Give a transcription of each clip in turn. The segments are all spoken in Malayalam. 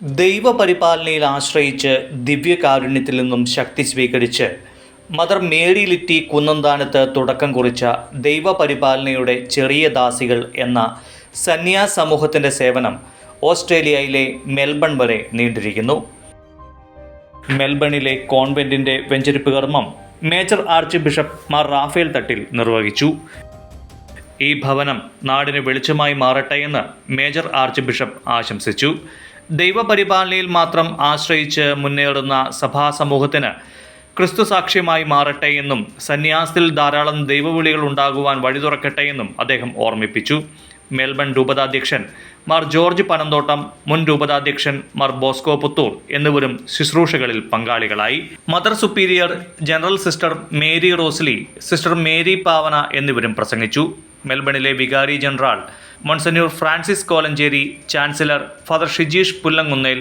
ദൈവപരിപാലനയിൽ ആശ്രയിച്ച് ദിവ്യകാരുണ്യത്തിൽ നിന്നും ശക്തി സ്വീകരിച്ച് മദർ മേരി ലിറ്റി കുന്നന്താനത്ത് തുടക്കം കുറിച്ച ദൈവപരിപാലനയുടെ ചെറിയ ദാസികൾ എന്ന സന്യാസ സമൂഹത്തിൻ്റെ സേവനം ഓസ്ട്രേലിയയിലെ മെൽബൺ വരെ നീണ്ടിരിക്കുന്നു. മെൽബണിലെ കോൺവെൻറ്റിൻ്റെ വെഞ്ചരിപ്പ് കർമ്മം major archbishop Mar Raphael Thattil നിർവഹിച്ചു. ഈ ഭവനം നാടിന് വെളിച്ചമായി മാറട്ടെ എന്ന് മേജർ ആർച്ച് ബിഷപ്പ് ആശംസിച്ചു. ദൈവപരിപാലനയിൽ മാത്രം ആശ്രയിച്ച് മുന്നേറുന്ന സഭാ സമൂഹത്തിന് ക്രിസ്തു സാക്ഷ്യമായി മാറട്ടെ എന്നും സന്യാസത്തിൽ ധാരാളം ദൈവവിളികൾ ഉണ്ടാകുവാൻ വഴി തുറക്കട്ടെ എന്നും അദ്ദേഹം ഓർമ്മിപ്പിച്ചു. മെൽബൺ രൂപതാധ്യക്ഷൻ മാർ ജോർജ് പനന്തോട്ടം, മുൻ രൂപതാധ്യക്ഷൻ മാർ ബോസ്കോ പുത്തൂർ എന്നിവരും ശുശ്രൂഷകളിൽ പങ്കാളികളായി. Mother superior general sister Mary Rosely, sister Mary Pavana എന്നിവരും പ്രസംഗിച്ചു. മെൽബണിലെ vicar general monsignor Francis Kolanchery, chancellor father Shijeesh Pullangunnel,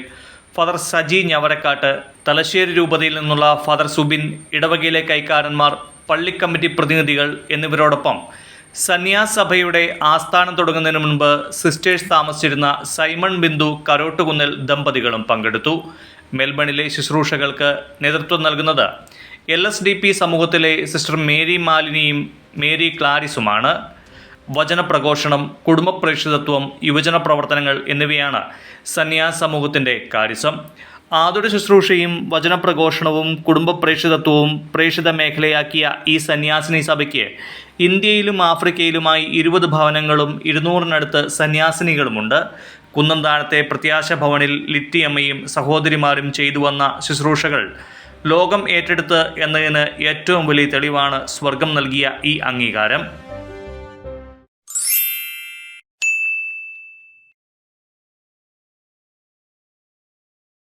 father Saji Njavarakattu, Thalassery രൂപതയിൽ നിന്നുള്ള ഫാദർ സുബിൻ, ഇടവകയിലെ കൈക്കാരന്മാർ, പള്ളിക്കമ്മിറ്റി പ്രതിനിധികൾ എന്നിവരോടൊപ്പം സന്യാസ സഭയുടെ ആസ്ഥാനം തുടങ്ങുന്നതിന് മുൻപ് സിസ്റ്റേഴ്സ് താമസിച്ചിരുന്ന സൈമൺ ബിന്ദു കരോട്ടുകുന്നൽ ദമ്പതികളും പങ്കെടുത്തു. മെൽബണിലെ ശുശ്രൂഷകൾക്ക് നേതൃത്വം നൽകുന്നത് LSDP സമൂഹത്തിലെ സിസ്റ്റർ മേരി മാലിനിയും മേരി ക്ലാരിസുമാണ്. വചനപ്രഘോഷണം, കുടുംബ പ്രേക്ഷിതത്വം, യുവജന പ്രവർത്തനങ്ങൾ എന്നിവയാണ് സന്യാസ സമൂഹത്തിൻ്റെ കാര്യസം. ആതുര ശുശ്രൂഷയും വചനപ്രഘോഷണവും കുടുംബ പ്രേക്ഷിതത്വവും പ്രേക്ഷിത മേഖലയാക്കിയ ഈ സന്യാസിനി സഭയ്ക്ക് ഇന്ത്യയിലും ആഫ്രിക്കയിലുമായി 20 ഭവനങ്ങളും 200-നടുത്ത് സന്യാസിനികളുമുണ്ട്. കുന്നന്താനത്തെ പ്രത്യാശ ഭവനിൽ ലിറ്റിയമ്മയും സഹോദരിമാരും ചെയ്തു വന്ന ശുശ്രൂഷകൾ ലോകം ഏറ്റെടുത്ത് എന്നതിന് ഏറ്റവും വലിയ തെളിവാണ് സ്വർഗം നൽകിയ ഈ അംഗീകാരം.